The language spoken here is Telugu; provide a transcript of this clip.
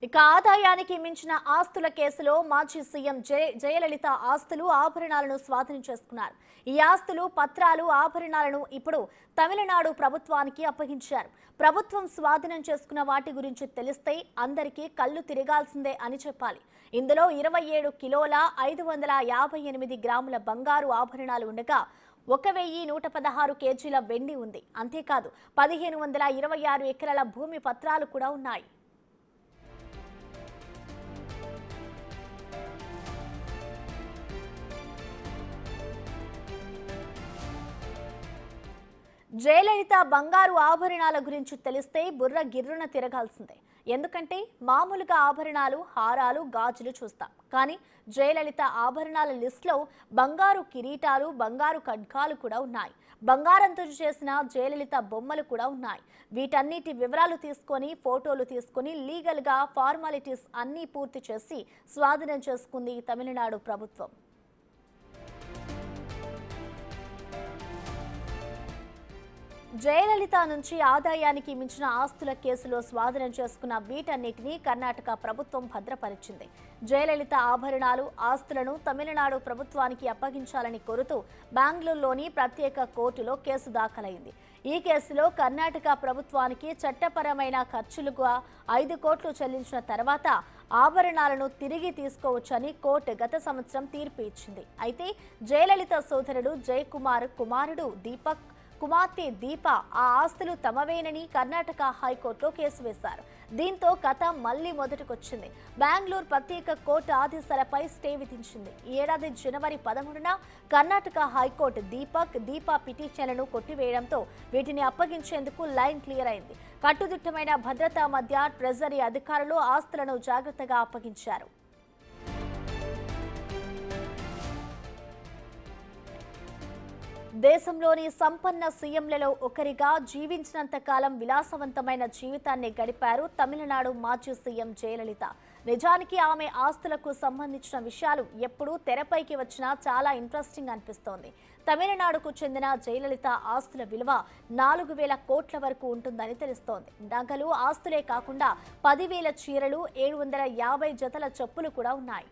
ఇక ఆదాయానికి మించిన ఆస్తుల కేసులో మాజీ సీఎం జయలలిత ఆస్తులు ఆభరణాలను స్వాధీనం చేసుకున్నారు. ఈ ఆస్తులు పత్రాలు ఆభరణాలను ఇప్పుడు తమిళనాడు ప్రభుత్వానికి అప్పగించారు. ప్రభుత్వం స్వాధీనం చేసుకున్న వాటి గురించి తెలిస్తే అందరికీ కళ్ళు తిరగాల్సిందే అని చెప్పాలి. ఇందులో 27 కిలోల 558 గ్రాముల బంగారు ఆభరణాలు ఉండగా 1116 కేజీల వెండి ఉంది. అంతేకాదు 1526 ఎకరాల భూమి పత్రాలు కూడా ఉన్నాయి. జయలలిత బంగారు ఆభరణాల గురించి తెలిస్తే బుర్ర గిర్రున తిరగాల్సిందే. ఎందుకంటే మామూలుగా ఆభరణాలు, హారాలు, గాజులు చూస్తాం. కానీ జయలలిత ఆభరణాల లిస్టులో బంగారు కిరీటాలు, బంగారు ఖడ్గాలు కూడా ఉన్నాయి. బంగారంతో చేసిన జయలలిత బొమ్మలు కూడా ఉన్నాయి. వీటన్నిటి వివరాలు తీసుకొని, ఫోటోలు తీసుకొని లీగల్గా ఫార్మాలిటీస్ అన్నీ పూర్తి చేసి స్వాధీనం చేసుకుంది తమిళనాడు ప్రభుత్వం. జయలలిత నుంచి ఆదాయానికి మించిన ఆస్తుల కేసులో స్వాధీనం చేసుకున్న వీటన్నిటినీ కర్ణాటక ప్రభుత్వం భద్రపరిచింది. జయలలిత ఆభరణాలు, ఆస్తులను తమిళనాడు ప్రభుత్వానికి అప్పగించాలని కోరుతూ బెంగళూరులోని ప్రత్యేక కోర్టులో కేసు దాఖలైంది. ఈ కేసులో కర్ణాటక ప్రభుత్వానికి చట్టపరమైన ఖర్చులుగా 5 కోట్లు చెల్లించిన తర్వాత ఆభరణాలను తిరిగి తీసుకోవచ్చని కోర్టు గత సంవత్సరం తీర్పు ఇచ్చింది. అయితే జయలలిత సోదరుడు జయకుమార్ కుమారుడు దీపక్, కుమార్తె దీప ఆ ఆస్తులు తమవేనని కర్ణాటక హైకోర్టులో కేసు వేశారు. దీంతో కథ మళ్లీ మొదటికొచ్చింది. బెంగళూరు ప్రత్యేక కోర్టు ఆదేశాలపై స్టే విధించింది. ఈ ఏడాది జనవరి 13న కర్ణాటక హైకోర్టు దీపక్, దీప పిటిషన్లను కొట్టివేయడంతో వీటిని అప్పగించేందుకు లైన్ క్లియర్ అయింది. కట్టుదిట్టమైన భద్రత మధ్య ట్రెజరీ అధికారులు ఆస్తులను జాగ్రత్తగా అప్పగించారు. దేశంలోని సంపన్న సీఎంలలో ఒకరిగా జీవించినంత కాలం విలాసవంతమైన జీవితాన్ని గడిపారు తమిళనాడు మాజీ సీఎం జయలలిత. నిజానికి ఆమె ఆస్తులకు సంబంధించిన విషయాలు ఎప్పుడూ తెరపైకి వచ్చినా చాలా ఇంట్రెస్టింగ్ అనిపిస్తోంది. తమిళనాడుకు చెందిన జయలలిత ఆస్తుల విలువ 4000 కోట్ల వరకు ఉంటుందని తెలుస్తోంది. నగలు, ఆస్తులే కాకుండా 10,000 చీరలు, 750 జతల చెప్పులు కూడా ఉన్నాయి.